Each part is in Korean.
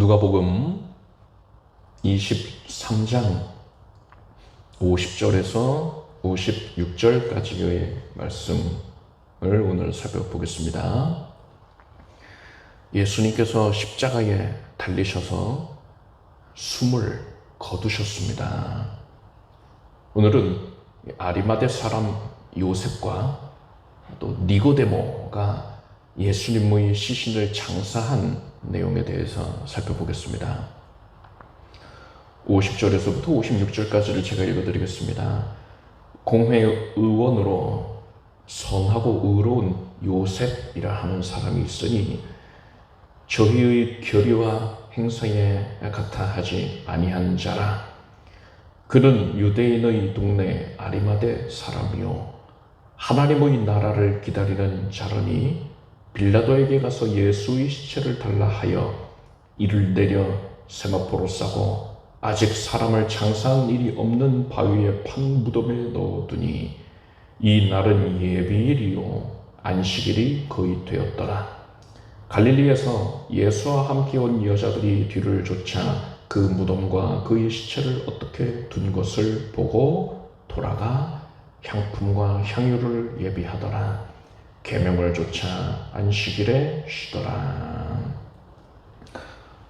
누가복음 23장 50절에서 56절까지의 말씀을 오늘 살펴보겠습니다. 예수님께서 십자가에 달리셔서 숨을 거두셨습니다. 오늘은 아리마대 사람 요셉과 또 니고데모가 예수님의 시신을 장사한 내용에 대해서 살펴보겠습니다. 50절에서부터 56절까지를 제가 읽어드리겠습니다. 공회의원으로 선하고 의로운 요셉이라 하는 사람이 있으니 저희의 결의와 행사에 같아 하지 아니한 자라. 그는 유대인의 동네 아리마대 사람이요 하나님의 나라를 기다리는 자라니 빌라도에게 가서 예수의 시체를 달라 하여 이를 내려 세마포로 싸고 아직 사람을 장사한 일이 없는 바위의 판 무덤에 넣어두니 이 날은 예비일이요 안식일이 거의 되었더라. 갈릴리에서 예수와 함께 온 여자들이 뒤를 쫓아 그 무덤과 그의 시체를 어떻게 둔 것을 보고 돌아가 향품과 향유를 예비하더라. 계명을 쫓아 안식일에 쉬더라.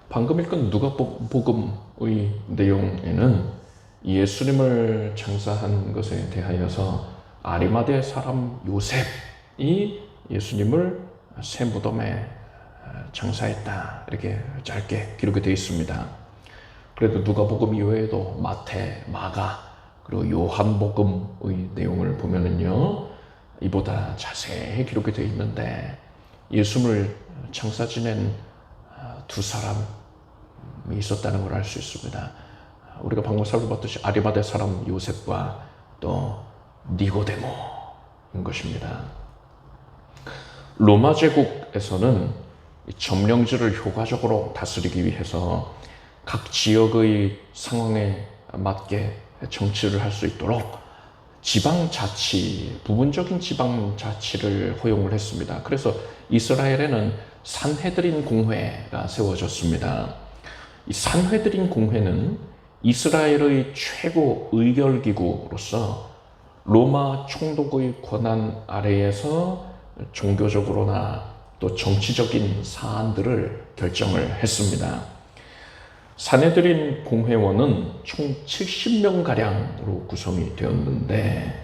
방금 읽은 누가복음의 내용에는 예수님을 장사한 것에 대하여서 아리마대 사람 요셉이 예수님을 새 무덤에 장사했다 이렇게 짧게 기록이 되어 있습니다. 그래도 누가복음 이외에도 마태, 마가 그리고 요한복음의 내용을 보면은요 이보다 자세히 기록이 되어 있는데 예수님을 장사 지낸 두 사람이 있었다는 걸 알 수 있습니다. 우리가 방금 살펴봤듯이 아리마대 사람 요셉과 또 니고데모인 것입니다. 로마 제국에서는 점령지를 효과적으로 다스리기 위해서 각 지역의 상황에 맞게 정치를 할 수 있도록 지방자치, 부분적인 지방자치를 허용을 했습니다. 그래서 이스라엘에는 산헤드린 공회가 세워졌습니다. 이 산헤드린 공회는 이스라엘의 최고 의결기구로서 로마 총독의 권한 아래에서 종교적으로나 또 정치적인 사안들을 결정을 했습니다. 산헤드린 공회원은 총 70명가량으로 구성이 되었는데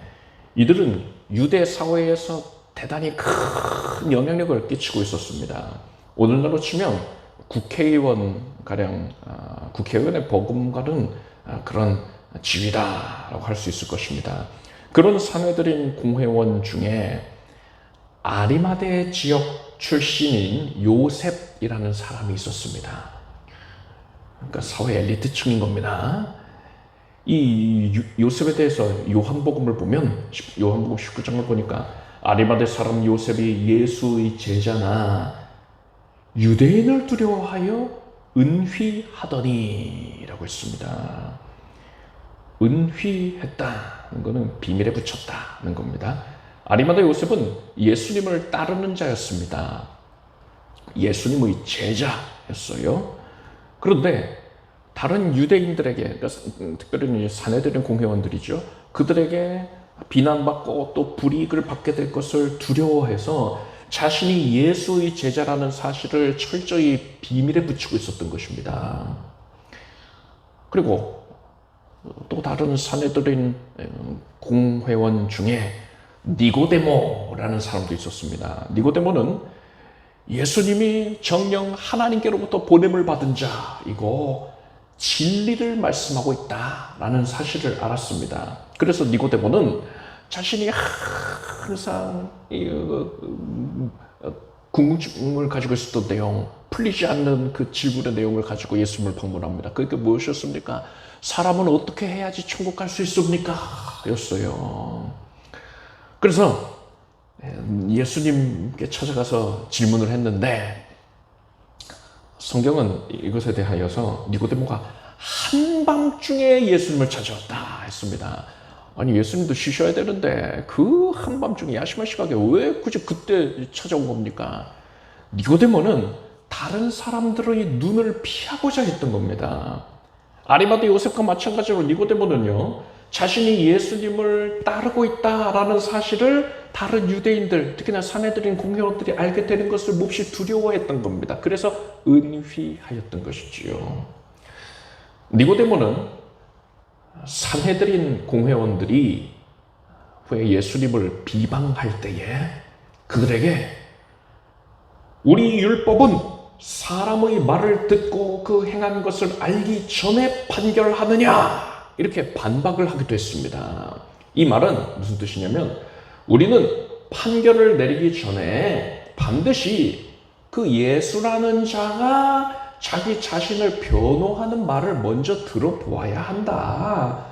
이들은 유대 사회에서 대단히 큰 영향력을 끼치고 있었습니다. 오늘날로 치면 국회의원가량, 국회의원의 버금가는 그런 지위다라고 할 수 있을 것입니다. 그런 산헤드린 공회원 중에 아리마대 지역 출신인 요셉이라는 사람이 있었습니다. 그러니까 사회 엘리트층인 겁니다. 이 요셉에 대해서 요한복음을 보면 요한복음 19장을 보니까 아리마대 사람 요셉이 예수의 제자나 유대인을 두려워하여 은휘하더니 라고 했습니다. 은휘했다는 것은 비밀에 붙였다는 겁니다. 아리마대 요셉은 예수님을 따르는 자였습니다. 예수님의 제자였어요. 그런데 다른 유대인들에게, 그러니까 특별히 산헤드린 공회원들이죠. 그들에게 비난받고 또 불이익을 받게 될 것을 두려워해서 자신이 예수의 제자라는 사실을 철저히 비밀에 붙이고 있었던 것입니다. 그리고 또 다른 산헤드린 공회원 중에 니고데모라는 사람도 있었습니다. 니고데모는 예수님이 정령 하나님께로부터 보냄을 받은 자이고 진리를 말씀하고 있다라는 사실을 알았습니다. 그래서 니고데모는 자신이 항상 궁금증을 가지고 있었던 내용, 풀리지 않는 그 질문의 내용을 가지고 예수님을 방문합니다. 그게 무엇이었습니까? 사람은 어떻게 해야지 천국 갈 수 있습니까? 였어요. 그래서 예수님께 찾아가서 질문을 했는데 성경은 이것에 대하여서 니고데모가 한밤중에 예수님을 찾아왔다 했습니다. 아니 예수님도 쉬셔야 되는데 그 한밤중에 야심한 시각에 왜 굳이 그때 찾아온 겁니까? 니고데모는 다른 사람들의 눈을 피하고자 했던 겁니다. 아리마대 요셉과 마찬가지로 니고데모는요, 자신이 예수님을 따르고 있다라는 사실을 다른 유대인들, 특히나 산헤드린 공회원들이 알게 되는 것을 몹시 두려워했던 겁니다. 그래서 은휘하였던 것이지요. 니고데모는 산헤드린 공회원들이 후에 예수님을 비방할 때에 그들에게 우리 율법은 사람의 말을 듣고 그 행한 것을 알기 전에 판결하느냐, 이렇게 반박을 하기도 했습니다. 이 말은 무슨 뜻이냐면, 우리는 판결을 내리기 전에 반드시 그 예수라는 자가 자기 자신을 변호하는 말을 먼저 들어보아야 한다.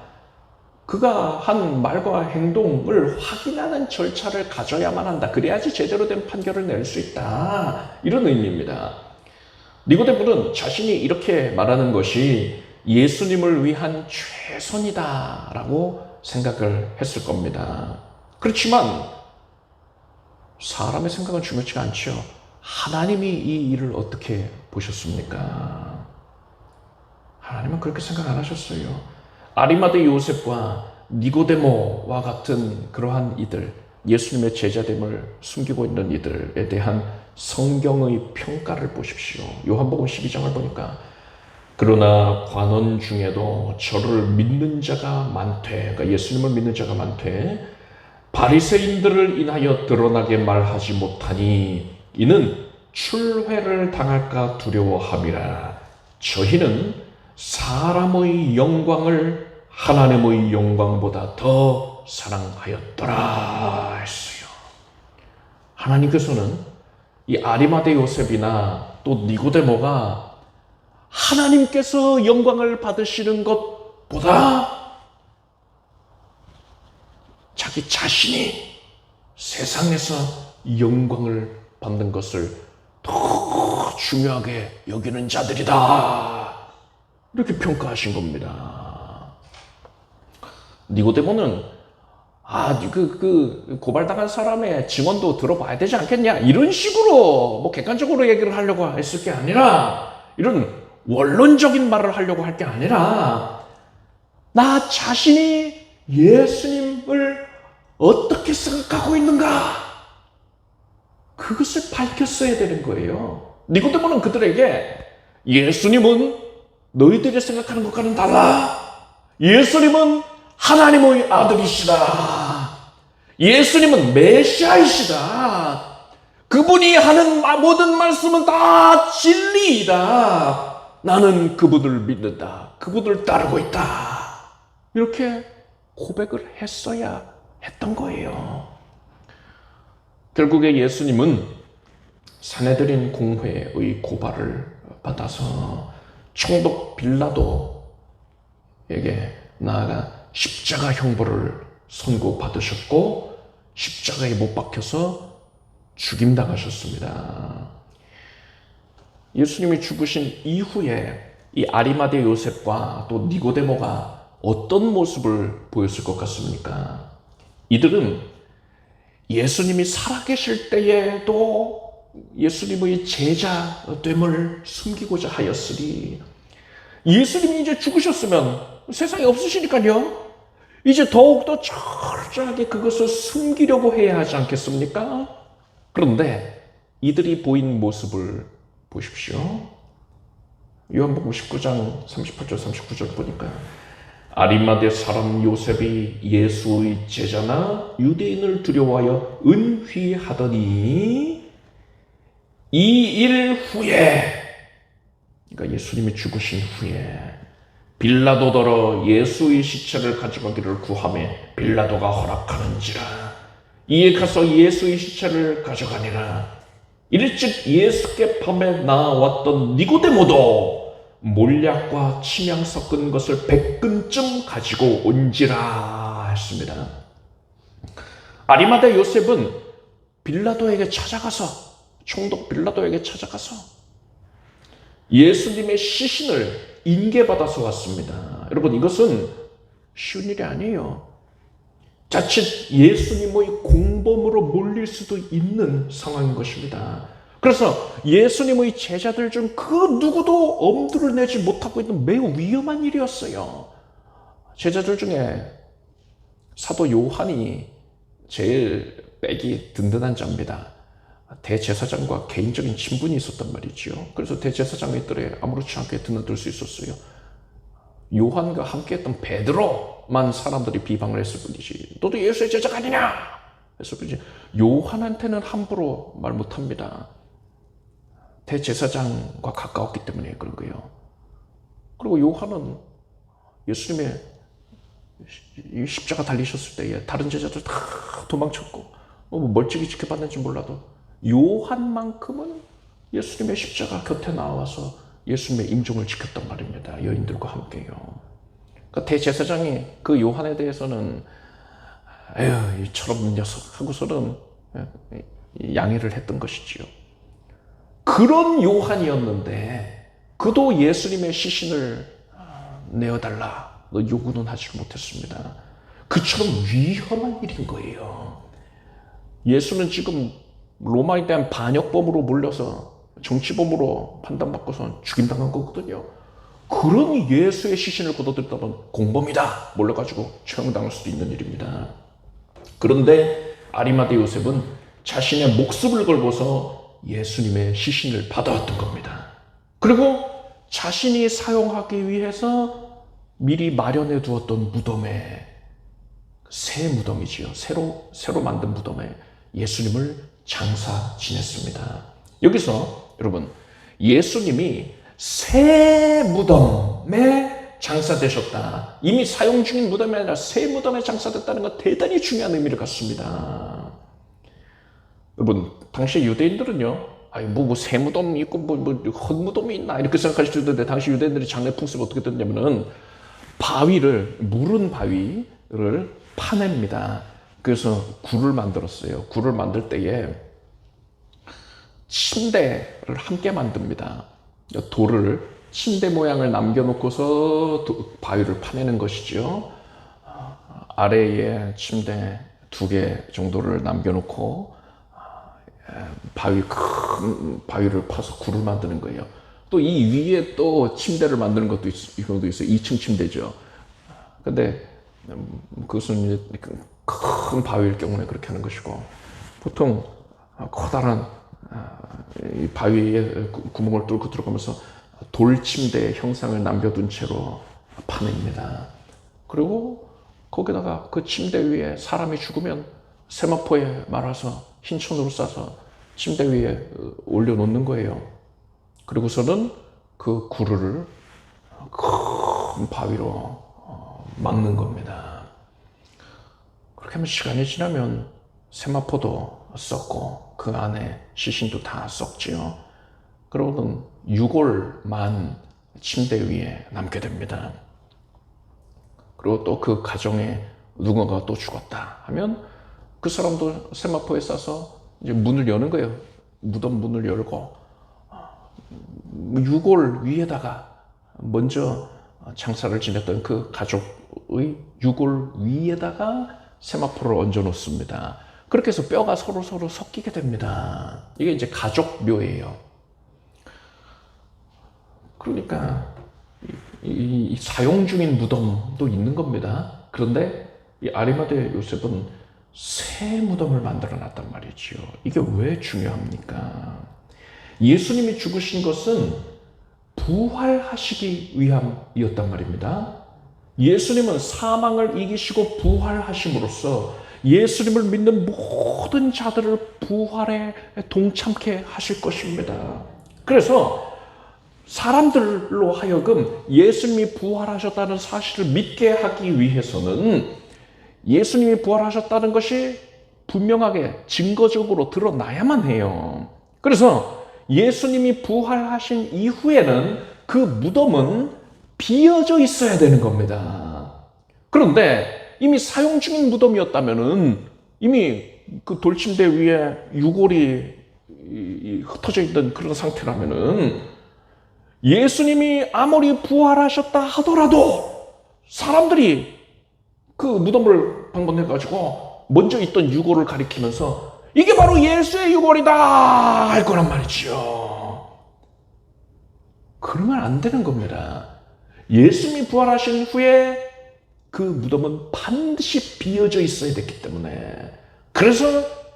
그가 한 말과 행동을 확인하는 절차를 가져야만 한다. 그래야지 제대로 된 판결을 낼 수 있다. 이런 의미입니다. 니고데모는 자신이 이렇게 말하는 것이 예수님을 위한 최선이다라고 생각을 했을 겁니다. 그렇지만 사람의 생각은 중요치가 않죠. 하나님이 이 일을 어떻게 보셨습니까? 하나님은 그렇게 생각 안 하셨어요. 아리마대 요셉과 니고데모와 같은 그러한 이들, 예수님의 제자됨을 숨기고 있는 이들에 대한 성경의 평가를 보십시오. 요한복음 12장을 보니까 그러나 관원 중에도 저를 믿는 자가 많되, 그러니까 예수님을 믿는 자가 많되 바리새인들을 인하여 드러나게 말하지 못하니 이는 출회를 당할까 두려워함이라. 저희는 사람의 영광을 하나님의 영광보다 더 사랑하였더라 했어요. 하나님께서는 이 아리마대 요셉이나 또 니고데모가 하나님께서 영광을 받으시는 것보다 자기 자신이 세상에서 영광을 받는 것을 더 중요하게 여기는 자들이다, 이렇게 평가하신 겁니다. 니고데모는 그 고발당한 사람의 증언도 들어봐야 되지 않겠냐, 이런 식으로 뭐 객관적으로 얘기를 하려고 했을 게 아니라, 이런 원론적인 말을 하려고 할 게 아니라, 나 자신이 예수님을 어떻게 생각하고 있는가, 그것을 밝혔어야 되는 거예요. 니고데모는 그들에게 예수님은 너희들이 생각하는 것과는 달라. 예수님은 하나님의 아들이시다. 예수님은 메시아이시다. 그분이 하는 모든 말씀은 다 진리이다. 나는 그분을 믿는다. 그분을 따르고 있다. 이렇게 고백을 했어야 했던 거예요. 결국에 예수님은 산헤드린 공회의 고발을 받아서 총독 빌라도에게 나아가 십자가 형벌을 선고받으셨고 십자가에 못 박혀서 죽임당하셨습니다. 예수님이 죽으신 이후에 이 아리마대 요셉과 또 니고데모가 어떤 모습을 보였을 것 같습니까? 이들은 예수님이 살아계실 때에도 예수님의 제자됨을 숨기고자 하였으니, 예수님이 이제 죽으셨으면 세상에 없으시니까요, 이제 더욱더 철저하게 그것을 숨기려고 해야 하지 않겠습니까? 그런데 이들이 보인 모습을 보십시오. 요한복음 19장 38절 39절 보니까 아리마대 사람 요셉이 예수의 제자나 유대인을 두려워하여 은휘하더니 이 일 후에, 그러니까 예수님이 죽으신 후에 빌라도더러 예수의 시체를 가져가기를 구하매 빌라도가 허락하는지라. 이에 가서 예수의 시체를 가져가니라. 일찍 예수께 밤에 나왔던 니고데모도 몰약과 침향 섞은 것을 100근쯤 가지고 온지라 했습니다. 아리마대 요셉은 빌라도에게 찾아가서, 총독 빌라도에게 찾아가서 예수님의 시신을 인계받아서 왔습니다. 여러분, 이것은 쉬운 일이 아니에요. 자칫 예수님의 공범으로 몰릴 수도 있는 상황인 것입니다. 그래서 예수님의 제자들 중 그 누구도 엄두를 내지 못하고 있는 매우 위험한 일이었어요. 제자들 중에 사도 요한이 제일 백이 든든한 자입니다. 대제사장과 개인적인 친분이 있었단 말이죠. 그래서 대제사장의 뜰에 아무렇지 않게 드나들 수 있었어요. 요한과 함께했던 베드로만 사람들이 비방을 했을 뿐이지, 너도 예수의 제자가 아니냐 했을 뿐이지, 요한한테는 함부로 말 못합니다. 대제사장과 가까웠기 때문에 그런 거예요. 그리고 요한은 예수님의 십자가 달리셨을 때에 다른 제자들 다 도망쳤고 멀찍이 지켜봤는지 몰라도 요한만큼은 예수님의 십자가 곁에 나와서 예수님의 임종을 지켰단 말입니다. 여인들과 함께요. 그러니까 대제사장이 그 요한에 대해서는 에휴, 이 철없는 녀석 하고서는 양해를 했던 것이지요. 그런 요한이었는데 그도 예수님의 시신을 내어달라 요구는 하지 못했습니다. 그처럼 위험한 일인 거예요. 예수는 지금 로마에 대한 반역범으로 몰려서 정치범으로 판단받고서 죽임당한 거거든요. 그런 예수의 시신을 거둬들다면 공범이다 몰려가지고 처형당할 수도 있는 일입니다. 그런데 아리마대 요셉은 자신의 목숨을 걸고서 예수님의 시신을 받아왔던 겁니다. 그리고 자신이 사용하기 위해서 미리 마련해 두었던 무덤에, 새 무덤이지요. 새로 만든 무덤에 예수님을 장사 지냈습니다. 여기서 여러분, 예수님이 새 무덤에 장사되셨다, 이미 사용 중인 무덤이 아니라 새 무덤에 장사됐다는 건 대단히 중요한 의미를 갖습니다. 여러분, 당시 유대인들은요, 새 무덤이 있고 헛무덤이 있나 이렇게 생각하실 수 있는데, 당시 유대인들이 장례 풍습이 어떻게 됐냐면은 무른 바위를 파냅니다. 그래서 굴을 만들었어요. 굴을 만들 때에 침대를 함께 만듭니다. 돌을, 침대 모양을 남겨놓고서 바위를 파내는 것이죠. 아래에 침대 2개 정도를 남겨놓고 큰 바위를 파서 굴을 만드는 거예요. 또 이 위에 또 침대를 만드는 것도 있어요. 2층 침대죠. 근데 그것은 이제 큰 바위일 경우에 그렇게 하는 것이고, 보통 커다란 이 바위에 구멍을 뚫고 들어가면서 돌침대의 형상을 남겨둔 채로 파냅니다. 그리고 거기다가 그 침대 위에 사람이 죽으면 세마포에 말아서 흰천으로 싸서 침대 위에 올려놓는 거예요. 그리고서는 그 굴을 큰 바위로 막는 겁니다. 그렇게 하면 시간이 지나면 세마포도 썩고 그 안에 시신도 다 썩지요. 그러고는 유골만 침대 위에 남게 됩니다. 그리고 또 그 가정에 누군가가 또 죽었다 하면 그 사람도 세마포에 싸서 이제 문을 여는 거예요. 무덤 문을 열고 유골 위에다가, 먼저 장사를 지냈던 그 가족의 유골 위에다가 세마포를 얹어 놓습니다. 그렇게 해서 뼈가 서로 섞이게 됩니다. 이게 이제 가족묘예요. 그러니까 이 사용 중인 무덤도 있는 겁니다. 그런데 이 아리마대 요셉은 새 무덤을 만들어 놨단 말이지요. 이게 왜 중요합니까? 예수님이 죽으신 것은 부활하시기 위함이었단 말입니다. 예수님은 사망을 이기시고 부활하심으로써 예수님을 믿는 모든 자들을 부활에 동참케 하실 것입니다. 그래서 사람들로 하여금 예수님이 부활하셨다는 사실을 믿게 하기 위해서는 예수님이 부활하셨다는 것이 분명하게 증거적으로 드러나야만 해요. 그래서 예수님이 부활하신 이후에는 그 무덤은 비어져 있어야 되는 겁니다. 그런데 이미 사용 중인 무덤이었다면은, 이미 그 돌침대 위에 유골이 흩어져 있던 그런 상태라면은, 예수님이 아무리 부활하셨다 하더라도 사람들이 그 무덤을 방문해가지고 먼저 있던 유골을 가리키면서 이게 바로 예수의 유골이다 할 거란 말이지요. 그러면 안 되는 겁니다. 예수님이 부활하신 후에 그 무덤은 반드시 비어져 있어야 됐기 때문에, 그래서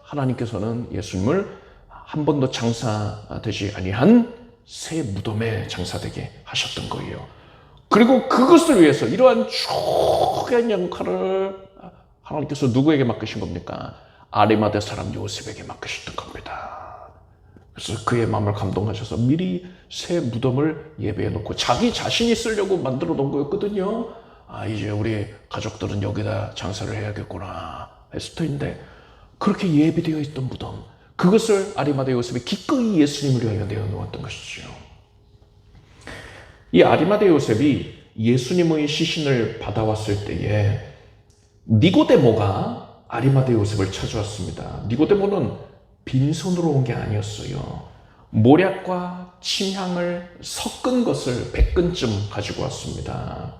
하나님께서는 예수님을 한 번도 장사되지 아니한 새 무덤에 장사되게 하셨던 거예요. 그리고 그것을 위해서 이러한 중요한 역할을 하나님께서 누구에게 맡기신 겁니까? 아리마대 사람 요셉에게 맡기셨던 겁니다. 그래서 그의 마음을 감동하셔서 미리 새 무덤을 예배해 놓고 자기 자신이 쓰려고 만들어 놓은 거였거든요. 이제 우리 가족들은 여기다 장사를 해야겠구나 했을 터인데, 그렇게 예비되어 있던 무덤, 그것을 아리마대 요셉이 기꺼이 예수님을 위하여 내어놓았던 것이죠. 이 아리마대 요셉이 예수님의 시신을 받아왔을 때에 니고데모가 아리마대 요셉을 찾아왔습니다. 니고데모는 빈손으로 온 게 아니었어요. 모략과 침향을 섞은 것을 100근쯤 가지고 왔습니다.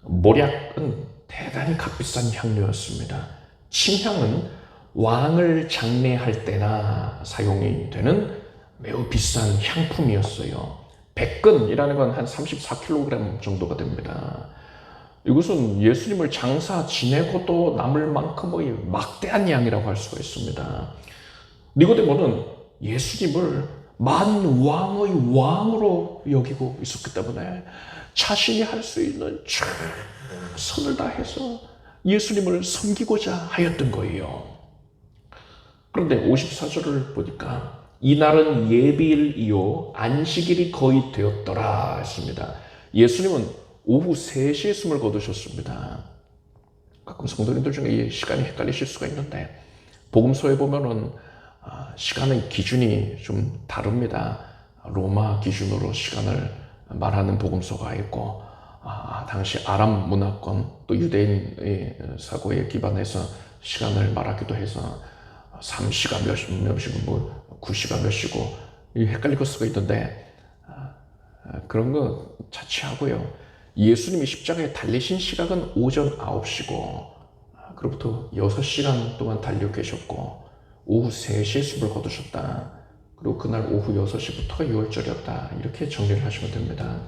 모략은 대단히 값비싼 향료였습니다. 침향은 왕을 장례할 때나 사용이 되는 매우 비싼 향품이었어요. 100근이라는 건 한 34kg 정도가 됩니다. 이것은 예수님을 장사 지내고도 남을 만큼의 막대한 양이라고 할 수가 있습니다. 니고데모는 예수님을 만왕의 왕으로 여기고 있었기 때문에 자신이 할 수 있는 최선을 다해서 예수님을 섬기고자 하였던 거예요. 그런데 54절을 보니까 이날은 예비일이요 안식일이 거의 되었더라 했습니다. 예수님은 오후 3시에 숨을 거두셨습니다. 가끔 성도님들 중에 이 시간이 헷갈리실 수가 있는데, 복음서에 보면은 시간의 기준이 좀 다릅니다. 로마 기준으로 시간을 말하는 복음서가 있고, 당시 아람 문화권 또 유대인의 사고에 기반해서 시간을 말하기도 해서 3시가 몇시고 9시가 몇 시고 헷갈릴 수가 있는데, 그런 거 자취하고요. 예수님이 십자가에 달리신 시각은 오전 9시고 그로부터 6시간 동안 달려 계셨고 오후 3시에 숨을 거두셨다. 그리고 그날 오후 6시부터가 6월절이었다. 이렇게 정리를 하시면 됩니다.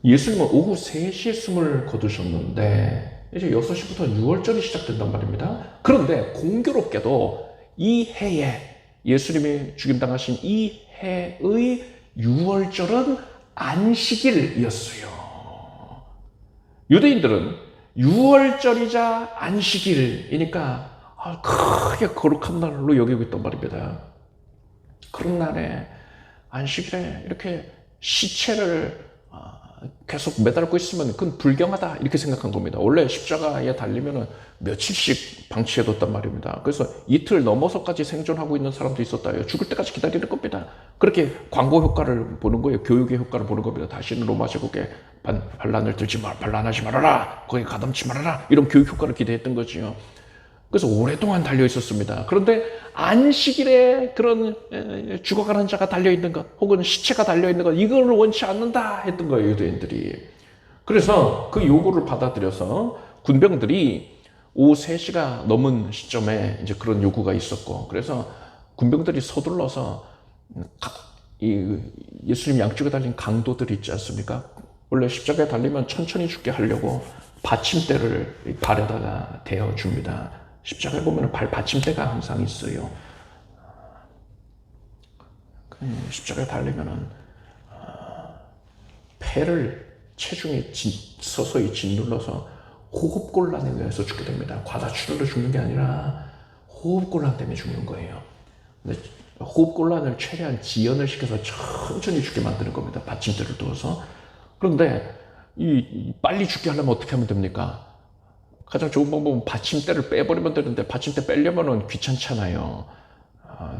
예수님은 오후 3시에 숨을 거두셨는데 이제 6시부터 6월절이 시작된단 말입니다. 그런데 공교롭게도 이 해에 예수님이 죽임당하신 이 해의 6월절은 안식일이었어요. 유대인들은 6월절이자 안식일이니까 크게 거룩한 날로 여기고 있단 말입니다. 그런 날에 안식일에 이렇게 시체를 계속 매달고 있으면 그건 불경하다 이렇게 생각한 겁니다. 원래 십자가에 달리면 며칠씩 방치해뒀단 말입니다. 그래서 이틀 넘어서까지 생존하고 있는 사람도 있었다. 죽을 때까지 기다리는 겁니다. 그렇게 광고 효과를 보는 거예요. 교육의 효과를 보는 겁니다. 다시는 로마 제국에 반란을 들지 마, 반란하지 말아라, 거기 가담치 말아라, 이런 교육 효과를 기대했던 거지요. 그래서 오랫동안 달려 있었습니다. 그런데 안식일에 그런 죽어가는 자가 달려 있는 것, 혹은 시체가 달려 있는 것, 이걸 원치 않는다 했던 거예요, 유대인들이. 그래서 그 요구를 받아들여서 군병들이 오후 3시가 넘은 시점에 이제 그런 요구가 있었고, 그래서 군병들이 서둘러서 예수님 양쪽에 달린 강도들이 있지 않습니까? 원래 십자가에 달리면 천천히 죽게 하려고 받침대를 발에다가 대어줍니다. 십자가에 보면 발 받침대가 항상 있어요. 십자가에 달리면은 폐를 체중이 서서히 짓눌러서 호흡곤란에 의해서 죽게 됩니다. 과다출혈로 죽는 게 아니라 호흡곤란 때문에 죽는 거예요. 근데 호흡곤란을 최대한 지연을 시켜서 천천히 죽게 만드는 겁니다. 받침대를 두어서. 그런데 빨리 죽게 하려면 어떻게 하면 됩니까? 가장 좋은 방법은 받침대를 빼버리면 되는데, 받침대 빼려면 귀찮잖아요.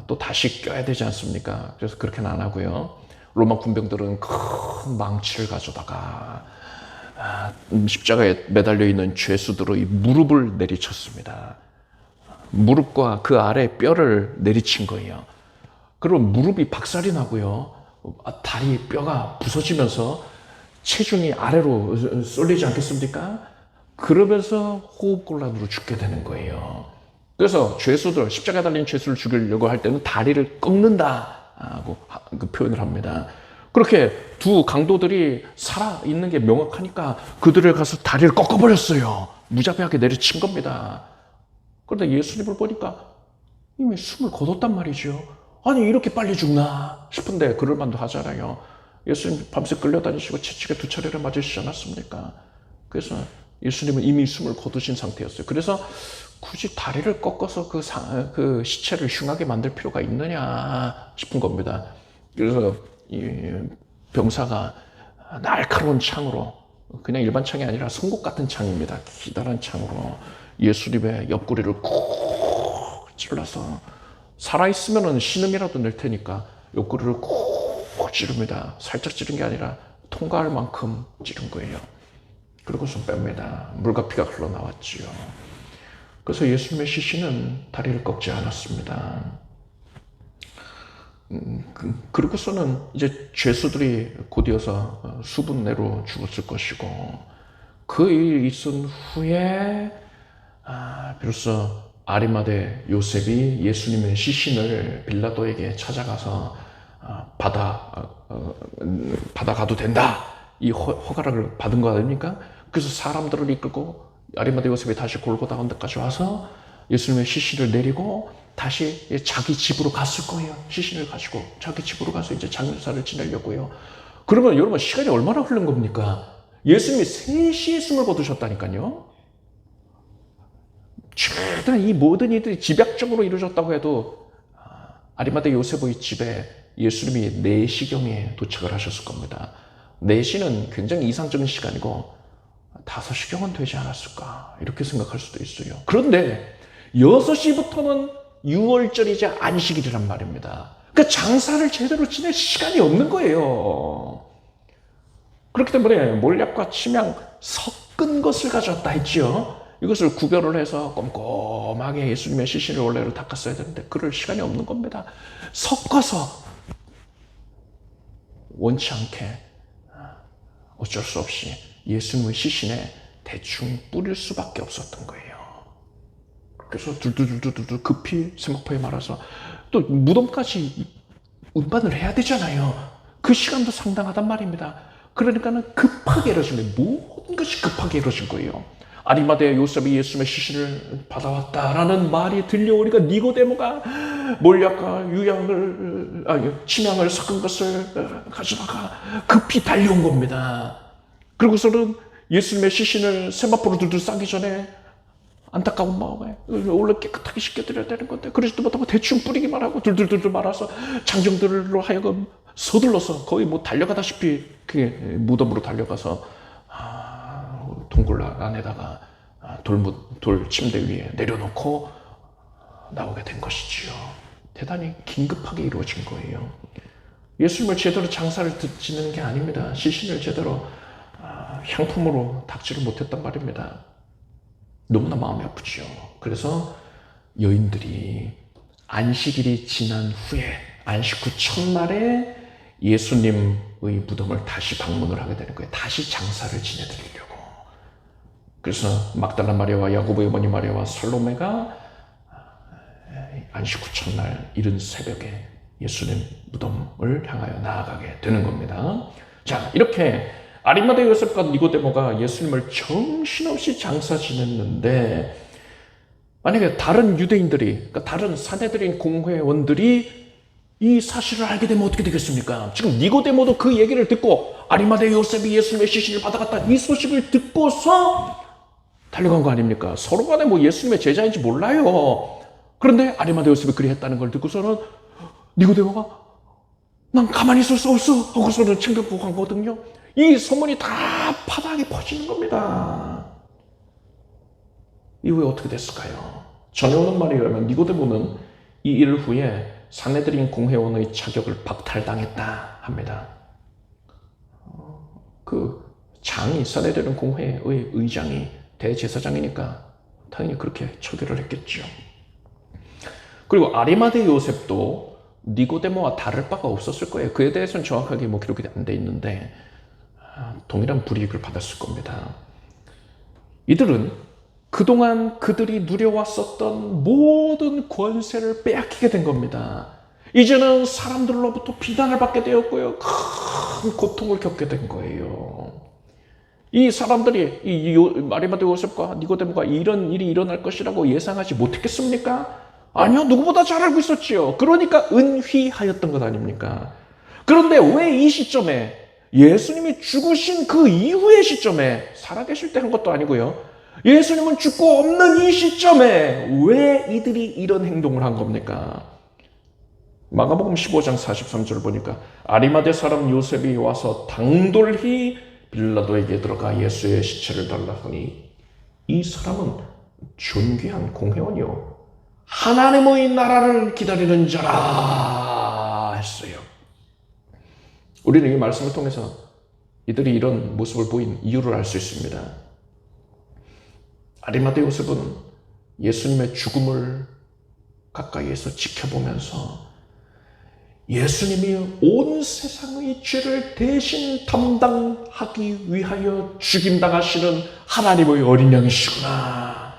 또 다시 껴야 되지 않습니까? 그래서 그렇게는 안 하고요. 로마 군병들은 큰 망치를 가져다가 십자가에 매달려 있는 죄수들의 무릎을 내리쳤습니다. 무릎과 그 아래 뼈를 내리친 거예요. 그럼 무릎이 박살이 나고요. 다리 뼈가 부서지면서 체중이 아래로 쏠리지 않겠습니까? 그러면서 호흡곤란으로 죽게 되는 거예요. 그래서 죄수들, 십자가에 달린 죄수를 죽이려고 할 때는 다리를 꺾는다고 그 표현을 합니다. 그렇게 두 강도들이 살아있는 게 명확하니까 그들을 가서 다리를 꺾어버렸어요. 무자비하게 내려친 겁니다. 그런데 예수님을 보니까 이미 숨을 거뒀단 말이죠. 아니 이렇게 빨리 죽나 싶은데 그럴 만도 하잖아요. 예수님 밤새 끌려다니시고 채찍에 2차례를 맞으시지 않았습니까? 그래서 예수님은 이미 숨을 거두신 상태였어요. 그래서 굳이 다리를 꺾어서 그 시체를 흉하게 만들 필요가 있느냐 싶은 겁니다. 그래서 이 병사가 날카로운 창으로, 그냥 일반 창이 아니라 송곳 같은 창입니다. 기다란 창으로 예수님의 옆구리를 콕 찔러서, 살아있으면 신음이라도 낼 테니까 옆구리를 콕 찌릅니다. 살짝 찌른 게 아니라 통과할 만큼 찌른 거예요. 그러고서 뺍니다. 물과 피가 흘러나왔지요. 그래서 예수님의 시신은 다리를 꺾지 않았습니다. 그러고서는 이제 죄수들이 곧이어서 수분 내로 죽었을 것이고, 그 일이 있은 후에 비로소 아리마대 요셉이 예수님의 시신을 빌라도에게 찾아가서 받아가도 된다, 이 허가를 받은 거 아닙니까? 그래서 사람들을 이끌고 아리마대 요셉이 다시 골고다 언덕까지 와서 예수님의 시신을 내리고 다시 자기 집으로 갔을 거예요. 시신을 가지고 자기 집으로 가서 이제 장례사를 지내려고요. 그러면 여러분, 시간이 얼마나 흐른 겁니까? 예수님이 3시에 숨을 거두셨다니까요. 최대한 이 모든 일들이 집약적으로 이루어졌다고 해도 아리마대 요셉의 집에 예수님이 4시경에 도착을 하셨을 겁니다. 4시는 굉장히 이상적인 시간이고 5시경은 되지 않았을까, 이렇게 생각할 수도 있어요. 그런데 6시부터는 6월절이자 안식일이란 말입니다. 그러니까 장사를 제대로 지낼 시간이 없는 거예요. 그렇기 때문에 몰약과 침향 섞은 것을 가져왔다 했죠. 이것을 구별을 해서 꼼꼼하게 예수님의 시신을 원래로 닦았어야 되는데 그럴 시간이 없는 겁니다. 섞어서 원치 않게 어쩔 수 없이 예수님의 시신에 대충 뿌릴 수밖에 없었던 거예요. 그래서 둘둘둘둘 급히 세마포에 말아서 또 무덤까지 운반을 해야 되잖아요. 그 시간도 상당하단 말입니다. 그러니까는 급하게 이루어진 거예요. 모든 것이 급하게 이루어진 거예요. 아리마대 요셉이 예수님의 시신을 받아왔다라는 말이 들려오니까 니고데모가 몰약과 침향을 섞은 것을 가져다가 급히 달려온 겁니다. 그리고서는 예수님의 시신을 세마포로 둘둘 싸기 전에 안타까운 마음에, 원래 깨끗하게 씻겨드려야 되는 건데 그러지도 못하고 대충 뿌리기만 하고 둘둘둘 말아서 장정들로 하여금 서둘러서 거의 뭐 달려가다시피 그 무덤으로 달려가서 동굴 안에다가 돌 침대 위에 내려놓고 나오게 된 것이지요. 대단히 긴급하게 이루어진 거예요. 예수님을 제대로 장사를 지내는 게 아닙니다. 시신을 제대로 향품으로 닦지를 못했단 말입니다. 너무나 마음이 아프죠. 그래서 여인들이 안식일이 지난 후에, 안식 후 첫날에 예수님의 무덤을 다시 방문을 하게 되는 거예요. 다시 장사를 지내드리려고. 그래서 막달라 마리아와 야고보의 어머니 마리아와 살로메가 안식 후 첫날 이른 새벽에 예수님 무덤을 향하여 나아가게 되는 겁니다. 자, 이렇게 아리마대 요셉과 니고데모가 예수님을 정신없이 장사 지냈는데, 만약에 다른 유대인들이, 그러니까 다른 사내들인 공회원들이 이 사실을 알게 되면 어떻게 되겠습니까? 지금 니고데모도 그 얘기를 듣고 아리마대 요셉이 예수님의 시신을 받아갔다, 이 소식을 듣고서 달려간 거 아닙니까? 서로 간에 뭐 예수님의 제자인지 몰라요. 그런데 아리마대 요셉이 그리했다는 걸 듣고서는 니고데모가 난 가만히 있을 수 없어 하고서는 챙겨보고 간 거거든요. 이 소문이 다 바닥에 퍼지는 겁니다. 이후에 어떻게 됐을까요? 전해 오는 말에 의하면 니고데모는 이 일 후에 사내들인 공회원의 자격을 박탈당했다 합니다. 그 장이, 사내들인 공회의 의장이 대제사장이니까 당연히 그렇게 처리를 했겠죠. 그리고 아리마대 요셉도 니고데모와 다를 바가 없었을 거예요. 그에 대해서는 정확하게 뭐 기록이 안 돼 있는데 동일한 불이익을 받았을 겁니다. 이들은 그동안 그들이 누려왔었던 모든 권세를 빼앗기게 된 겁니다. 이제는 사람들로부터 비난을 받게 되었고요. 큰 고통을 겪게 된 거예요. 이 사람들이 마리마다 요셉과 니고데모가 이런 일이 일어날 것이라고 예상하지 못했겠습니까? 아니요, 누구보다 잘 알고 있었지요. 그러니까 은휘하였던 것 아닙니까? 그런데 왜 이 시점에, 예수님이 죽으신 그 이후의 시점에, 살아계실 때 한 것도 아니고요, 예수님은 죽고 없는 이 시점에 왜 이들이 이런 행동을 한 겁니까? 마가복음 15장 43절 보니까 아리마대 사람 요셉이 와서 당돌히 빌라도에게 들어가 예수의 시체를 달라 하니 이 사람은 존귀한 공회원이요 하나님의 나라를 기다리는 자라 했어요. 우리는 이 말씀을 통해서 이들이 이런 모습을 보인 이유를 알 수 있습니다. 아리마대 요셉은 예수님의 죽음을 가까이에서 지켜보면서 예수님이 온 세상의 죄를 대신 담당하기 위하여 죽임당하시는 하나님의 어린 양이시구나,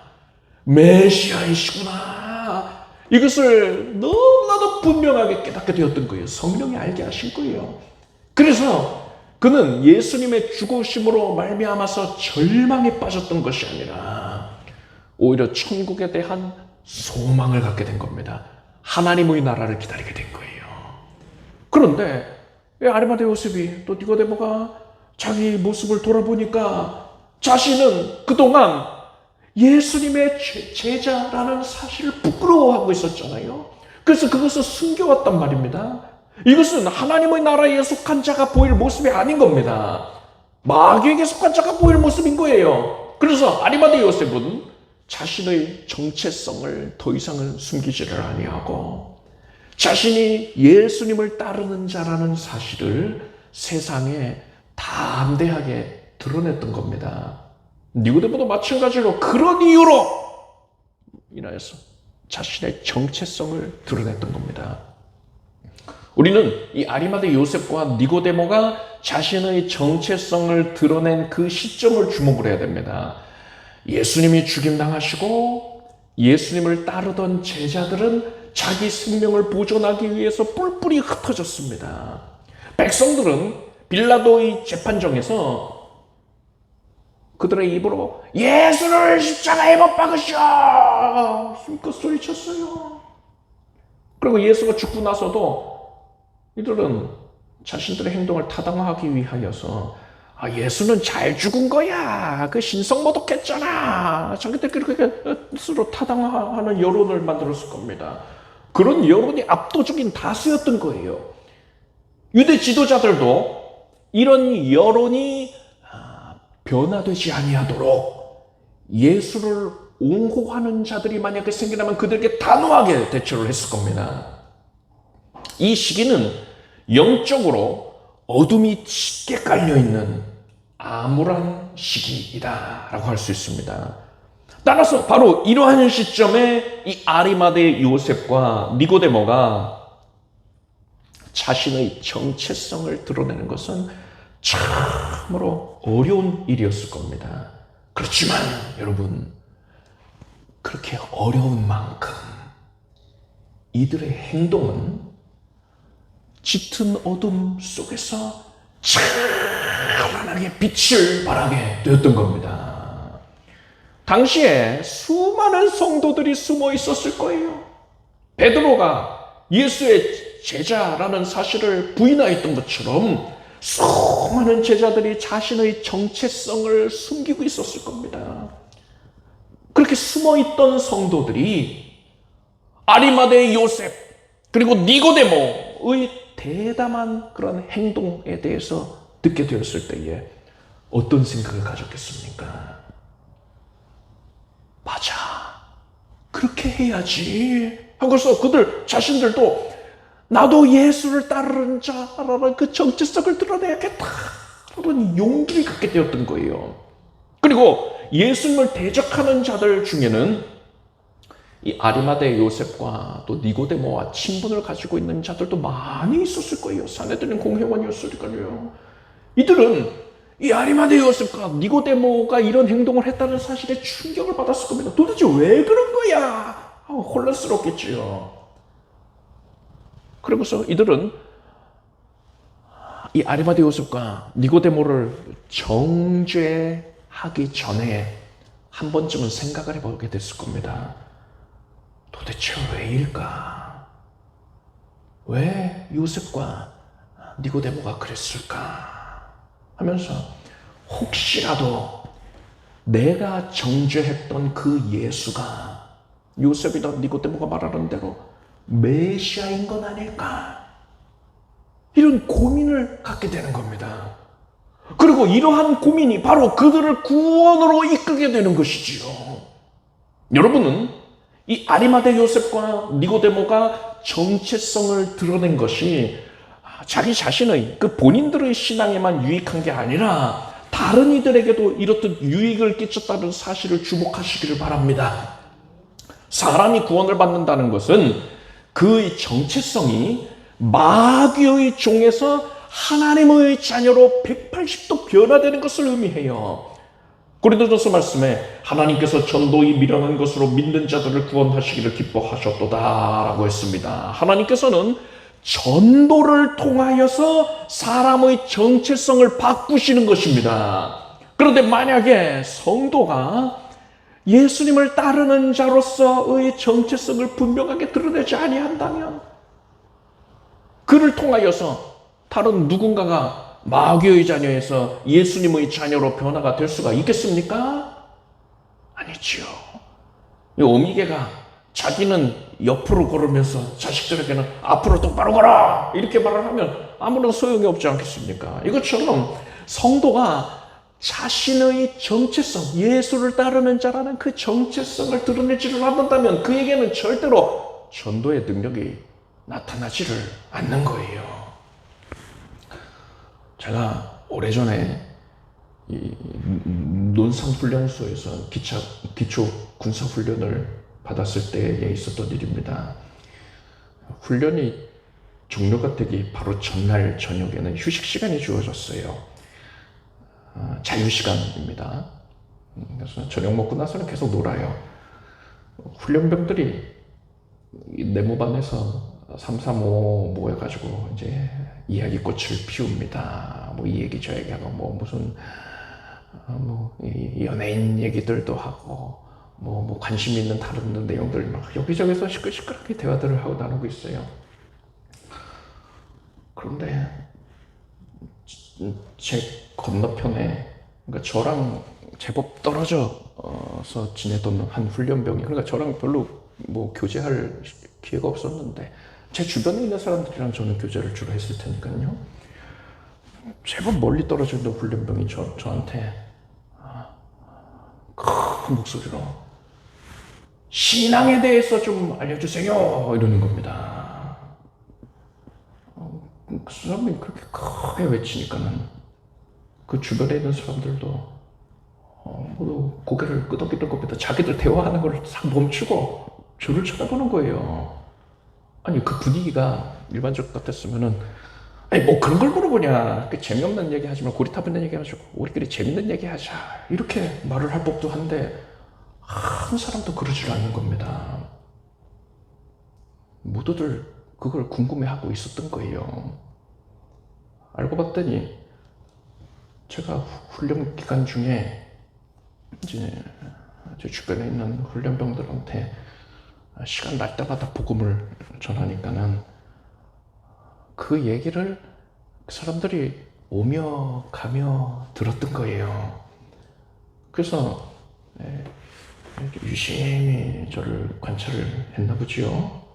메시아이시구나, 이것을 너무나도 분명하게 깨닫게 되었던 거예요. 성령이 알게 하신 거예요. 그래서 그는 예수님의 죽으심으로 말미암아서 절망에 빠졌던 것이 아니라 오히려 천국에 대한 소망을 갖게 된 겁니다. 하나님의 나라를 기다리게 된 거예요. 그런데 아리마대 요셉이 또 니고데모가 자기 모습을 돌아보니까 자신은 그동안 예수님의 제자라는 사실을 부끄러워하고 있었잖아요. 그래서 그것을 숨겨왔단 말입니다. 이것은 하나님의 나라에 속한 자가 보일 모습이 아닌 겁니다. 마귀에게 속한 자가 보일 모습인 거예요. 그래서 아리마대 요셉은 자신의 정체성을 더 이상은 숨기지를 아니하고 자신이 예수님을 따르는 자라는 사실을 세상에 담대하게 드러냈던 겁니다. 니고데모도 마찬가지로 그런 이유로 인하여서 자신의 정체성을 드러냈던 겁니다. 우리는 이 아리마대 요셉과 니고데모가 자신의 정체성을 드러낸 그 시점을 주목을 해야 됩니다. 예수님이 죽임당하시고 예수님을 따르던 제자들은 자기 생명을 보존하기 위해서 뿔뿔이 흩어졌습니다. 백성들은 빌라도의 재판정에서 그들의 입으로 예수를 십자가에 못 박으시오 힘껏 소리쳤어요. 그리고 예수가 죽고 나서도 이들은 자신들의 행동을 타당화하기 위하여서 예수는 잘 죽은 거야, 그 신성모독했잖아, 자기들끼리 그렇게 스스로 타당화하는 여론을 만들었을 겁니다. 그런 여론이 압도적인 다수였던 거예요. 유대 지도자들도 이런 여론이 변화되지 아니하도록 예수를 옹호하는 자들이 만약에 생기면 그들에게 단호하게 대처를 했을 겁니다. 이 시기는 영적으로 어둠이 짙게 깔려있는 암울한 시기이다라고 할 수 있습니다. 따라서 바로 이러한 시점에 이 아리마대 요셉과 니고데모가 자신의 정체성을 드러내는 것은 참으로 어려운 일이었을 겁니다. 그렇지만 여러분, 그렇게 어려운 만큼 이들의 행동은 짙은 어둠 속에서 찬란하게 빛을 발하게 되었던 겁니다. 당시에 수많은 성도들이 숨어 있었을 거예요. 베드로가 예수의 제자라는 사실을 부인하였던 것처럼 수많은 제자들이 자신의 정체성을 숨기고 있었을 겁니다. 그렇게 숨어있던 성도들이 아리마대 요셉 그리고 니고데모의 대담한 그런 행동에 대해서 듣게 되었을 때에 어떤 생각을 가졌겠습니까? 맞아, 그렇게 해야지 하고서 그들 자신들도 나도 예수를 따르는 자라는 그 정체성을 드러내야겠다 그런 용기를 갖게 되었던 거예요. 그리고 예수님을 대적하는 자들 중에는 이 아리마대 요셉과 또 니고데모와 친분을 가지고 있는 자들도 많이 있었을 거예요. 사내들은 공회원이었으니까요. 이들은 이 아리마대 요셉과 니고데모가 이런 행동을 했다는 사실에 충격을 받았을 겁니다. 도대체 왜 그런 거야? 혼란스럽겠지요. 그러고서 이들은 이 아리마대 요셉과 니고데모를 정죄하기 전에 한 번쯤은 생각을 해보게 됐을 겁니다. 도대체 왜일까? 왜 요셉과 니고데모가 그랬을까? 하면서 혹시라도 내가 정죄했던 그 예수가 요셉이나 니고데모가 말하는 대로 메시아인 건 아닐까? 이런 고민을 갖게 되는 겁니다. 그리고 이러한 고민이 바로 그들을 구원으로 이끌게 되는 것이지요. 여러분은 이 아리마대 요셉과 니고데모가 정체성을 드러낸 것이 자기 자신의 그 본인들의 신앙에만 유익한 게 아니라 다른 이들에게도 이렇듯 유익을 끼쳤다는 사실을 주목하시기를 바랍니다. 사람이 구원을 받는다는 것은 그의 정체성이 마귀의 종에서 하나님의 자녀로 180도 변화되는 것을 의미해요. 고린도전서 말씀에 하나님께서 전도의 미련한 것으로 믿는 자들을 구원하시기를 기뻐하셨도다라고 했습니다. 하나님께서는 전도를 통하여서 사람의 정체성을 바꾸시는 것입니다. 그런데 만약에 성도가 예수님을 따르는 자로서의 정체성을 분명하게 드러내지 아니한다면 그를 통하여서 다른 누군가가 마귀의 자녀에서 예수님의 자녀로 변화가 될 수가 있겠습니까? 아니지요. 이 어미개가 자기는 옆으로 걸으면서 자식들에게는 앞으로 똑바로 걸어! 이렇게 말을 하면 아무런 소용이 없지 않겠습니까? 이것처럼 성도가 자신의 정체성, 예수를 따르는 자라는 그 정체성을 드러내지를 않는다면 그에게는 절대로 전도의 능력이 나타나지를 않는 거예요. 제가 오래전에 이 논산훈련소에서 기초 군사훈련을 받았을 때에 있었던 일입니다. 훈련이 종료가 되기 바로 전날 저녁에는 휴식 시간이 주어졌어요. 자유시간입니다. 그래서 저녁 먹고 나서는 계속 놀아요. 훈련병들이 네모반에서 335 모여가지고 이제 이야기꽃을 피웁니다. 뭐 이 얘기 저 얘기하고 뭐 무슨 연예인 얘기들도 하고 뭐 관심 있는 다른 내용들 막 여기저기서 시끌시끌하게 대화들을 하고 나누고 있어요. 그런데 제 건너편에 그러니까 저랑 제법 떨어져서 지내던 한 훈련병이 그러니까 저랑 별로 뭐 교제할 기회가 없었는데 제 주변에 있는 사람들이랑 저는 교제를 주로 했을 테니까요. 제법 멀리 떨어져 있는 훈련병이 저한테 큰 목소리로 신앙에 대해서 좀 알려주세요 이러는 겁니다. 그 사람이 그렇게 크게 외치니까는 그 주변에 있는 사람들도 모두 고개를 끄덕이는 겁니다. 자기들 대화하는 걸 싹 멈추고 저를 쳐다보는 거예요. 아니 그 분위기가 일반적 같았으면은 아니 뭐 그런 걸 물어보냐, 재미없는 얘기 하지 말고 고리타분한 얘기 하지 말고 우리끼리 재밌는 얘기 하자 이렇게 말을 할 법도 한데 한 사람도 그러질 않는 겁니다. 모두들 그걸 궁금해하고 있었던 거예요. 알고 봤더니 제가 훈련 기간 중에 이제 제 주변에 있는 훈련병들한테 시간 날 때마다 복음을 전하니까는 그 얘기를 사람들이 오며 가며 들었던 거예요. 그래서 유심히 저를 관찰을 했나 보지요.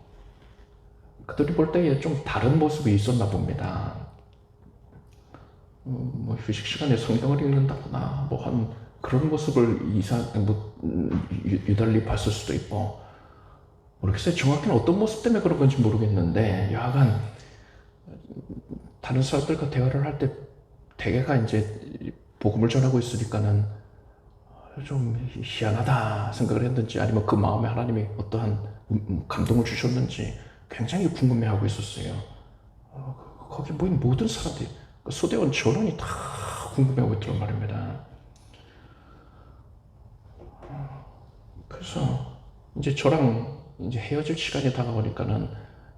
그들이 볼 때에 좀 다른 모습이 있었나 봅니다. 뭐 휴식 시간에 성경을 읽는다거나 뭐 한 그런 모습을 유달리 봤을 수도 있고 모르겠어요. 정확히는 어떤 모습 때문에 그런 건지 모르겠는데 여하간 다른 사람들과 대화를 할 때 대개가 이제 복음을 전하고 있으니까는 좀 희한하다 생각을 했는지 아니면 그 마음에 하나님이 어떠한 감동을 주셨는지 굉장히 궁금해하고 있었어요. 거기 모인 모든 사람들이 소대원 전원이 다 궁금해하고 있더란 말입니다. 그래서 이제 저랑 이제 헤어질 시간이 다가오니까는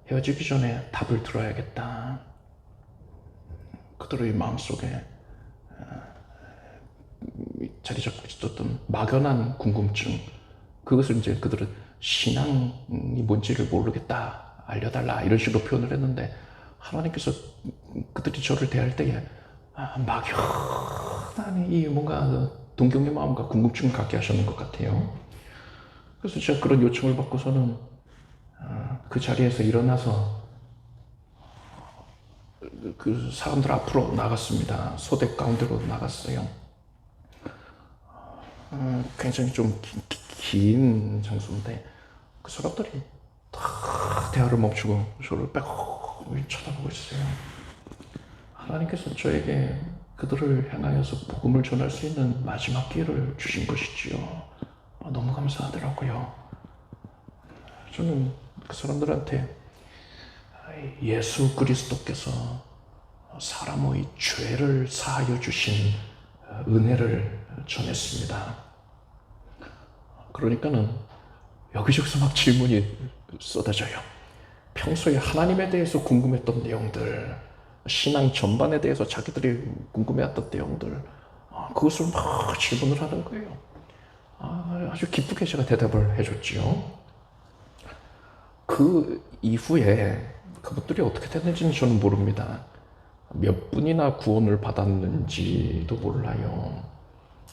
헤어지기 전에 답을 들어야겠다. 그들의 마음속에 자리 잡고 있었던 막연한 궁금증, 그것을 이제 그들은 신앙이 뭔지를 모르겠다, 알려달라, 이런 식으로 표현을 했는데, 하나님께서 그들이 저를 대할 때에 막연한 이 뭔가 동경의 마음과 궁금증을 갖게 하셨는 것 같아요. 그래서 제가 그런 요청을 받고서는 그 자리에서 일어나서 그 사람들 앞으로 나갔습니다. 소대 가운데로 나갔어요. 굉장히 좀 긴 장소인데 그 사람들이 다 대화를 멈추고 저를 빼곡히 쳐다보고 있어요. 하나님께서 저에게 그들을 향하여서 복음을 전할 수 있는 마지막 기회를 주신 것이지요. 너무 감사하더라고요. 저는 그 사람들한테 예수 그리스도께서 사람의 죄를 사하여 주신 은혜를 전했습니다. 그러니까는 여기저기서 막 질문이 쏟아져요. 평소에 하나님에 대해서 궁금했던 내용들, 신앙 전반에 대해서 자기들이 궁금해했던 내용들, 그것을 막 질문을 하는 거예요. 아주 기쁘게 제가 대답을 해줬지요. 그 이후에 그것들이 어떻게 됐는지는 저는 모릅니다. 몇 분이나 구원을 받았는지도 몰라요.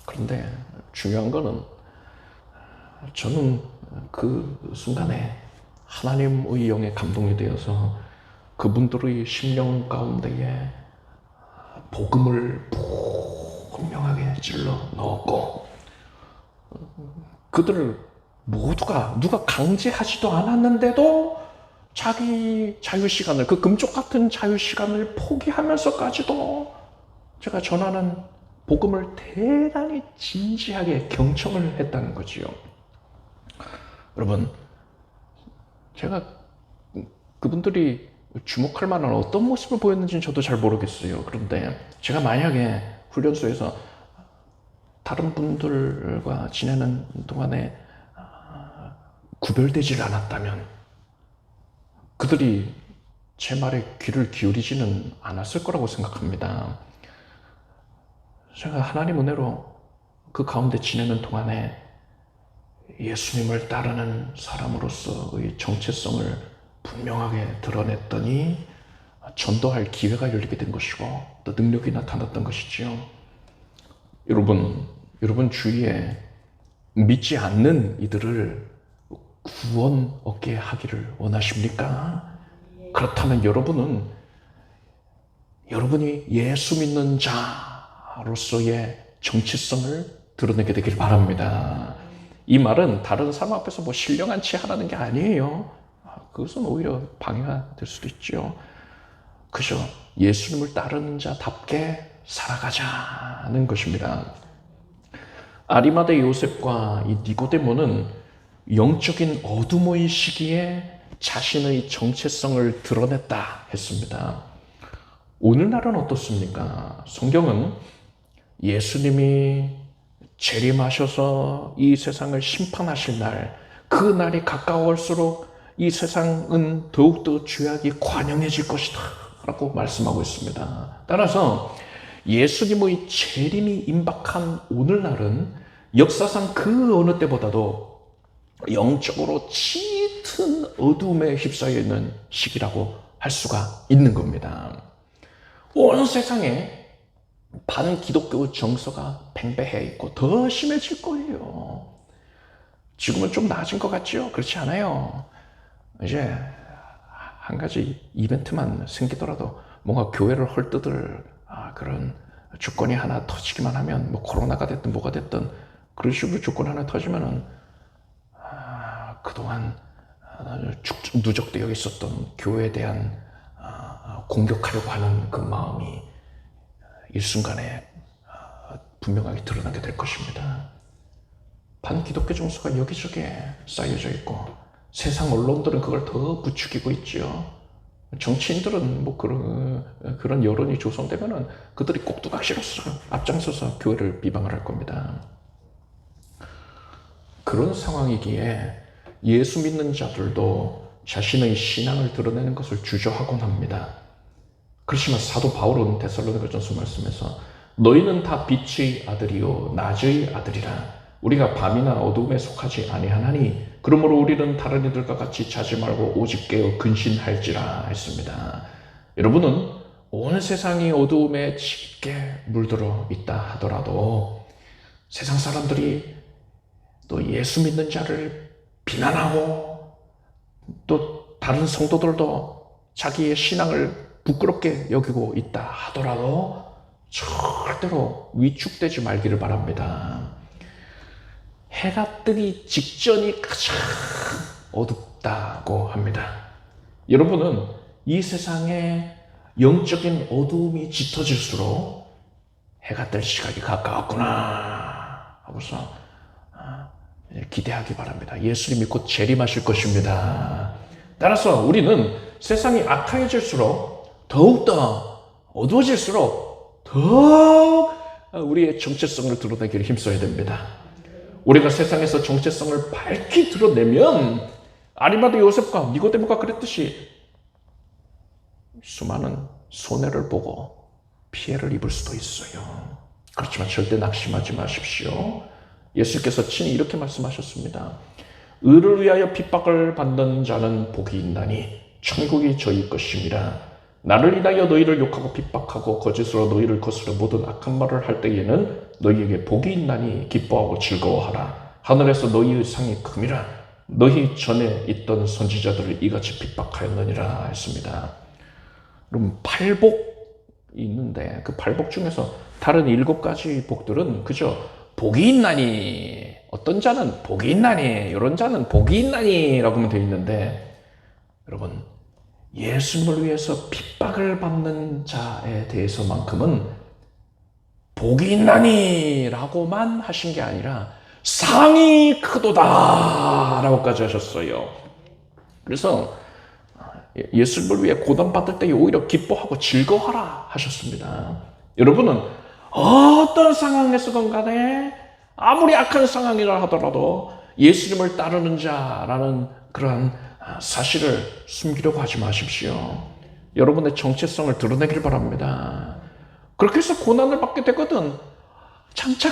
그런데 중요한 거는 저는 그 순간에 하나님의 영에 감동이 되어서 그분들의 심령 가운데에 복음을 분명하게 찔러 넣었고, 그들을 모두가 누가 강제하지도 않았는데도 자기 자유시간을, 그 금쪽 같은 자유시간을 포기하면서까지도 제가 전하는 복음을 대단히 진지하게 경청을 했다는 거지요. 여러분, 제가 그분들이 주목할 만한 어떤 모습을 보였는지는 저도 잘 모르겠어요. 그런데 제가 만약에 훈련소에서 다른 분들과 지내는 동안에 구별되질 않았다면 그들이 제 말에 귀를 기울이지는 않았을 거라고 생각합니다. 제가 하나님 은혜로 그 가운데 지내는 동안에 예수님을 따르는 사람으로서의 정체성을 분명하게 드러냈더니 전도할 기회가 열리게 된 것이고 또 능력이 나타났던 것이지요. 여러분 주위에 믿지 않는 이들을 구원 얻게 하기를 원하십니까? 그렇다면 여러분이 예수 믿는 자로서의 정체성을 드러내게 되길 바랍니다. 이 말은 다른 사람 앞에서 뭐 신령한 체 하라는 게 아니에요. 그것은 오히려 방해가 될 수도 있죠. 그저 예수님을 따르는 자답게 살아가자는 것입니다. 아리마대 요셉과 이 니고데모는 영적인 어둠의 시기에 자신의 정체성을 드러냈다 했습니다. 오늘날은 어떻습니까? 성경은 예수님이 재림하셔서 이 세상을 심판하실 날, 그 날이 가까울수록 이 세상은 더욱더 죄악이 관영해질 것이다 라고 말씀하고 있습니다. 따라서 예수님의 재림이 임박한 오늘날은 역사상 그 어느 때보다도 영적으로 짙은 어둠에 휩싸여 있는 시기라고 할 수가 있는 겁니다. 온 세상에 반기독교 정서가 팽배해 있고 더 심해질 거예요. 지금은 좀 나아진 것 같죠? 그렇지 않아요. 이제 한 가지 이벤트만 생기더라도 뭔가 교회를 헐뜯을 그런 조건이 하나 터지기만 하면, 뭐 코로나가 됐든 뭐가 됐든 그런 식으로 조건 하나 터지면은 그동안 누적되어 있었던 교회에 대한 공격하려고 하는 그 마음이 일순간에 분명하게 드러나게 될 것입니다. 반기독교 정서가 여기저기에 쌓여져 있고 세상 언론들은 그걸 더 부추기고 있죠. 정치인들은 뭐 그런 여론이 조성되면은 그들이 꼭두각시로서 앞장서서 교회를 비방을 할 겁니다. 그런 상황이기에 예수 믿는 자들도 자신의 신앙을 드러내는 것을 주저하곤 합니다. 그렇지만 사도 바울은 데살로니가전서 말씀에서 너희는 다 빛의 아들이요 낮의 아들이라 우리가 밤이나 어둠에 속하지 아니하나니 그러므로 우리는 다른 이들과 같이 자지 말고 오직 깨어 근신할지라 했습니다. 여러분은 온 세상이 어두움에 짙게 물들어 있다 하더라도 세상 사람들이 또 예수 믿는 자를 비난하고 또 다른 성도들도 자기의 신앙을 부끄럽게 여기고 있다 하더라도 절대로 위축되지 말기를 바랍니다. 해가 뜨기 직전이 가장 어둡다고 합니다. 여러분은 이 세상에 영적인 어두움이 짙어질수록 해가 뜰 시각이 가까웠구나 하고서 기대하기 바랍니다. 예수님이 곧 재림하실 것입니다. 따라서 우리는 세상이 악해질수록 더욱더 어두워질수록 더욱 우리의 정체성을 드러내기를 힘써야 됩니다. 우리가 세상에서 정체성을 밝히 드러내면 아리마다 요셉과 니고데모가 그랬듯이 수많은 손해를 보고 피해를 입을 수도 있어요. 그렇지만 절대 낙심하지 마십시오. 예수께서 친히 이렇게 말씀하셨습니다. 의를 위하여 핍박을 받는 자는 복이 있나니 천국이 저희 것임이라. 나를 인하여 너희를 욕하고 핍박하고 거짓으로 너희를 거스려 모든 악한 말을 할 때에는 너희에게 복이 있나니 기뻐하고 즐거워하라. 하늘에서 너희의 상이 큼이라. 너희 전에 있던 선지자들을 이같이 핍박하였느니라 했습니다. 그럼 8복이 있는데 그 8복 중에서 다른 7가지 복들은 그저 복이 있나니, 어떤 자는 복이 있나니, 이런 자는 복이 있나니 라고 하면 되어 있는데, 여러분 예수님을 위해서 핍박을 받는 자에 대해서만큼은 복이 있나니 라고만 하신 게 아니라 상이 크도다 라고까지 하셨어요. 그래서 예수님을 위해 고난받을 때 오히려 기뻐하고 즐거워하라 하셨습니다. 여러분은 어떤 상황에서건 간에 아무리 악한 상황이라 하더라도 예수님을 따르는 자라는 그러한 사실을 숨기려고 하지 마십시오. 여러분의 정체성을 드러내길 바랍니다. 그렇게 해서 고난을 받게 되거든 장차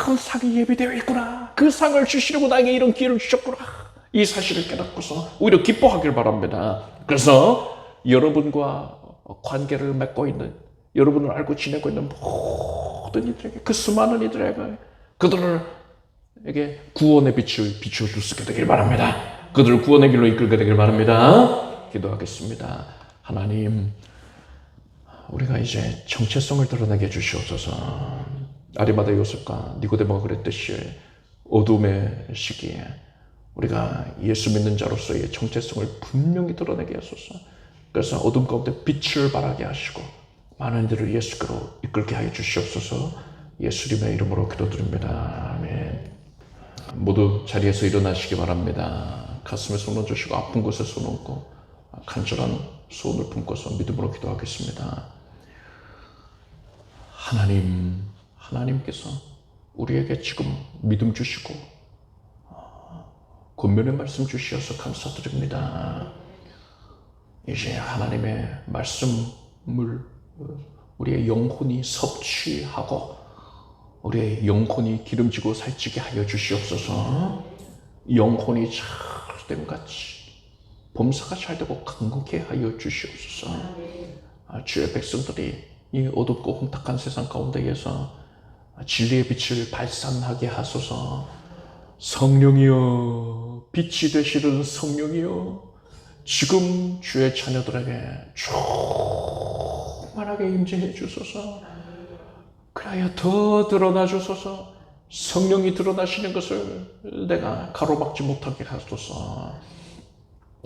큰 상이 예비되어 있구나. 그 상을 주시려고 나에게 이런 기회를 주셨구나. 이 사실을 깨닫고서 오히려 기뻐하길 바랍니다. 그래서 여러분과 관계를 맺고 있는, 여러분을 알고 지내고 있는 모든 이들에게, 그 수많은 이들에게 그들에게 구원의 빛을 비추어 줄 수 있게 되길 바랍니다. 그들을 구원의 길로 이끌게 되길 바랍니다. 기도하겠습니다. 하나님, 우리가 이제 정체성을 드러내게 해주시옵소서. 아리마다 요셉과 니고데모가 그랬듯이 어둠의 시기에 우리가 예수 믿는 자로서의 정체성을 분명히 드러내게 하소서. 그래서 어둠 가운데 빛을 발하게 하시고 많은 이들을 예수께로 이끌게 하여 주시옵소서. 예수님의 이름으로 기도드립니다. 아멘. 모두 자리에서 일어나시기 바랍니다. 가슴에 손 얹으시고 아픈 곳에 손 얹고 간절한 소원을 품고서 믿음으로 기도하겠습니다. 하나님께서 우리에게 지금 믿음 주시고 권면의 말씀 주시어서 감사드립니다. 이제 하나님의 말씀을 우리의 영혼이 섭취하고 우리의 영혼이 기름지고 살찌게 하여 주시옵소서. 영혼이 잘됨같이 범사가 잘되고 강건케 하여 주시옵소서. 주의 백성들이 이 어둡고 혼탁한 세상 가운데에서 진리의 빛을 발산하게 하소서. 성령이여, 빛이 되시는 성령이여, 지금 주의 자녀들에게 충만하게 임재해 주소서. 그래야 더 드러나 주소서. 성령이 드러나시는 것을 내가 가로막지 못하게 하소서.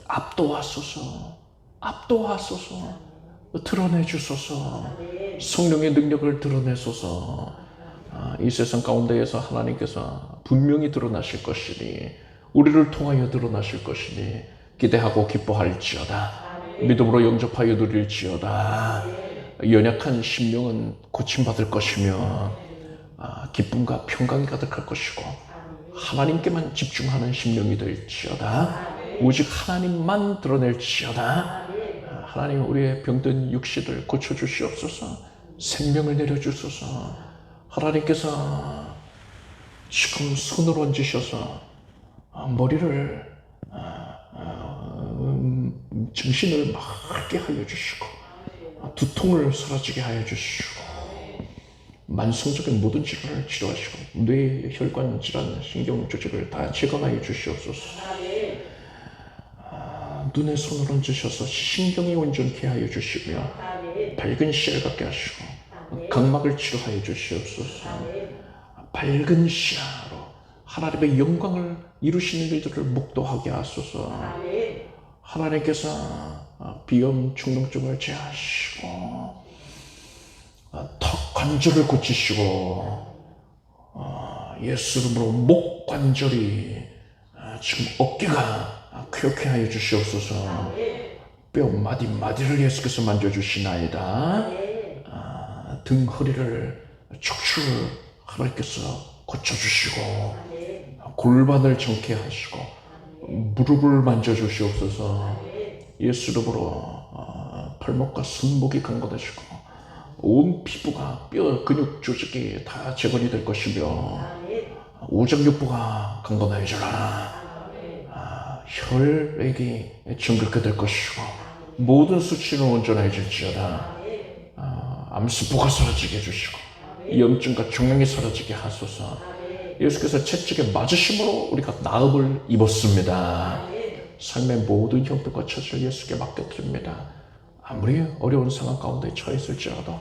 압도하소서. 드러내 주소서. 성령의 능력을 드러내소서. 이 세상 가운데에서 하나님께서 분명히 드러나실 것이니, 우리를 통하여 드러나실 것이니 기대하고 기뻐할지어다. 믿음으로 영접하여 누릴지어다. 연약한 심령은 고침받을 것이며 기쁨과 평강이 가득할 것이고 하나님께만 집중하는 심령이 될지어다. 오직 하나님만 드러낼지어다. 하나님, 우리의 병든 육신을 고쳐주시옵소서. 생명을 내려주소서. 하나님께서 지금 손을 얹으셔서 머리를 정신을 맑게 하여 주시고 두통을 사라지게 하여 주시고 만성적인 모든 질환을 치료하시고 뇌, 혈관 질환, 신경 조직을 다 재건하여 주시옵소서. 눈에 손을 얹으셔서 신경이 온전케 하여 주시며 밝은 시야를 갖게 하시고 각막을 치료하여 주시옵소서. 밝은 시야로 하나님의 영광을 이루시는 일들을 목도하게 하소서. 하나님께서 비염, 중농증을 제하시고 턱 관절을 고치시고 예수 이름으로 목 관절이 지금 어깨가 쾌쾌 하여 주시옵소서. 뼈 마디마디를 예수께서 만져주시나이다. 등 허리를 척추 하나님께서 고쳐주시고 골반을 정케 하시고 무릎을 만져주시옵소서. 예수 이름으로 팔목과 손목이 강건하시고 온 피부가 뼈 근육 조직이 다 재건이 될 것이며 오장육부가 강건하여져라. 혈액이 정결케 될 것이고 모든 수치는 온전해질지어다. 암세포가 사라지게 해주시고 염증과 종양이 사라지게 하소서. 예수께서 채찍에 맞으심으로 우리가 나음을 입었습니다. 삶의 모든 형편과 처지를 예수께 맡겨드립니다. 아무리 어려운 상황 가운데 처했을지라도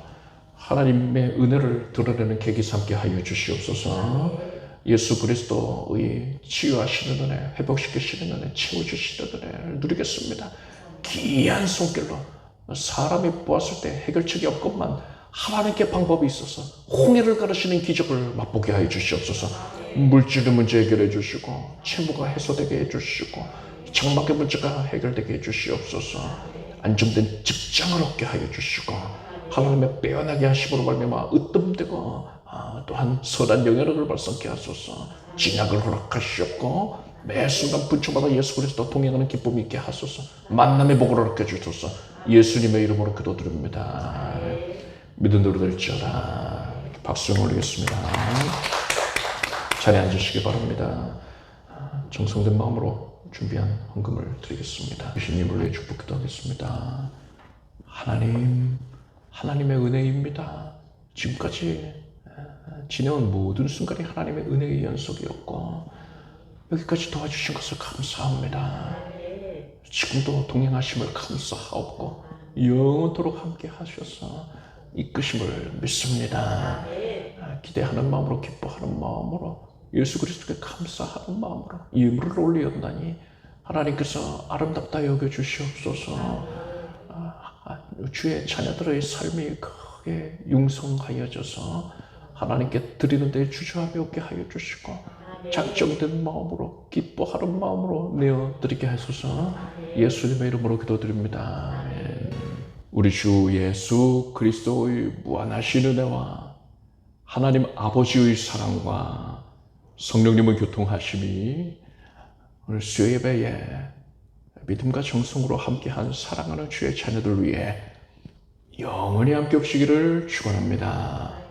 하나님의 은혜를 드러내는 계기 삼게 하여 주시옵소서. 예수 그리스도의 치유하시는 은혜, 회복시키시는 은혜, 채워주시는 은혜를 누리겠습니다. 귀한 손길로 사람이 보았을 때 해결책이 없건만 하나님께 방법이 있어서 홍해를 가르시는 기적을 맛보게 하여 주시옵소서. 물질의 문제 해결해 주시고 채무가 해소되게 해주시고 장막의 문제가 해결되게 해주시옵소서. 안정된 직장을 얻게 하여 주시고 하나님의 빼어나게 하심으로 말미암아 으뜸되고 또한 선한 영향력을 발생케 하소서. 진약을 허락하시옵고 매 순간 분초마다 예수 그리스도 동행하는 기쁨이 있게 하소서. 만남의 복을 허락해 주소서. 예수님의 이름으로 기도드립니다. 믿음 누려들지어다. 박수 올리겠습니다. 자리에 앉으시기 바랍니다. 정성된 마음으로 준비한 헌금을 드리겠습니다. 주님을 위해 축복 기도하겠습니다. 하나님의 은혜입니다. 지금까지 지내온 모든 순간이 하나님의 은혜의 연속이었고 여기까지 도와주신 것을 감사합니다. 지금도 동행하심을 감사하옵고 영원토록 함께 하셔서 이끄심을 믿습니다. 기대하는 마음으로 기뻐하는 마음으로 예수 그리스도께 감사하는 마음으로 예물을 올리었나니 하나님께서 아름답다 여겨주시옵소서. 주의 자녀들의 삶이 크게 융성하여져서 하나님께 드리는 데 주저함이 없게 하여 주시고 작정된 마음으로 기뻐하는 마음으로 내어드리게 하소서. 예수님의 이름으로 기도드립니다. 아멘. 우리 주 예수 그리스도의 무한하신 은혜와 하나님 아버지의 사랑과 성령님의 교통하심이 오늘 수요 예배에 믿음과 정성으로 함께한 사랑하는 주의 자녀들 위해 영원히 함께 없으기를 축원합니다.